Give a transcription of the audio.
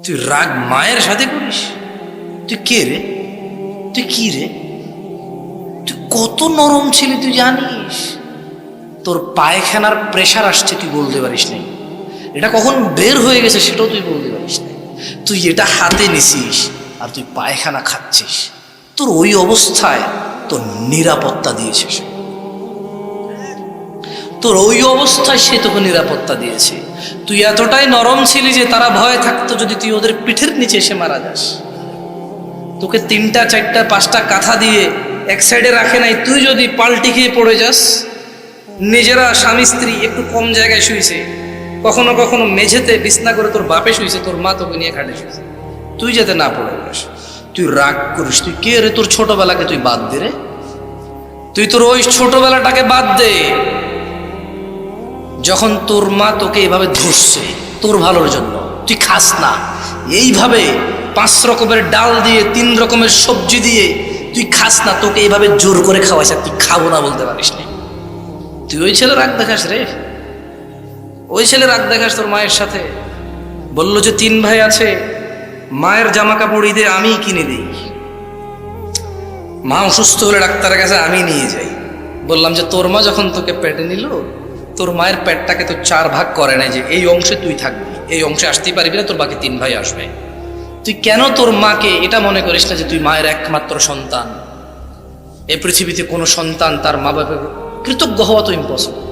তুই রাগ মায়ের সাথে করিস? তুই কে রে? তুই কি রে? তুই কত নরম ছিলি তুই জানিস? তোর পায়খানার প্রেশার আসছে তুই বলতে পারিস নাই, এটা কখন বের হয়ে গেছে সেটাও তুই বলতে পারিস নাই। তুই এটা হাতে নিছিস আর তুই পায়খানা খাচ্ছিস। তোর ওই অবস্থায় তোর নিরাপত্তা দিয়েছে সে, তোর ওই অবস্থায় সে তোকে নিরাপত্তা দিয়েছে। তুই এতটাই নরম ছিলি যে তারা ভয় থাকতো যদি তুই ওদের পিঠের নিচে এসে মারা যাস। তোকে 3টা 4টা 5টা কাঁথা দিয়ে এক সাইডে রাখে নাই, তুই যদি পাল্টি খেয়ে পড়ে যাস। নিজেরা স্বামী স্ত্রী একটু কম জায়গায় শুয়েছে, কখনো কখনো মেঝেতে বিছনা করে তোর বাপে শুয়েছে, তোর মা তোকে নিয়ে খাটে শুয়েছে, তুই যাতে না পড়ে যাস। তুই রাগ করিস? তুই কে রে? তোর ছোটবেলাকে তুই বাদ দে রে, তুই তোর ওই ছোটবেলাটাকে বাদ দে যখন তোর মা তোকে এভাবে ধরছে তোর ভালোর জন্য। তুই খাস না এইভাবে 5 রকমের ডাল দিয়ে 3 রকমের সবজি দিয়ে তুই খাস না, তোকে এইভাবে জোর করে খাওয়াইছে, তুই খাবো না বলতে পারিস না। তুই ওই ছেলে রাগ দেখাস রে, ওই ছেলে রাগ দেখাস তোর মায়ের সাথে। বললো যে 3 ভাই আছে, মায়ের জামা কাপড় ঈদে আমি কিনে দিই, মা অসুস্থ হলে ডাক্তারের কাছে আমি নিয়ে যাই। বললাম যে তোর মা যখন তোকে পেটে নিল, তোর মায়ের পেটটাকে তো 4 ভাগ করে নাই যে এই অংশে তুই থাকবি, এই অংশে আসতেই পারবি না, তোর বাকি 3 ভাই আসবে। তুই কেন তোর মাকে এটা মনে করিস না যে তুই মায়ের একমাত্র সন্তান? এই পৃথিবীতে কোনো সন্তান তার মা বাবার কৃতজ্ঞ হওয়া তো ইম্পসিবল।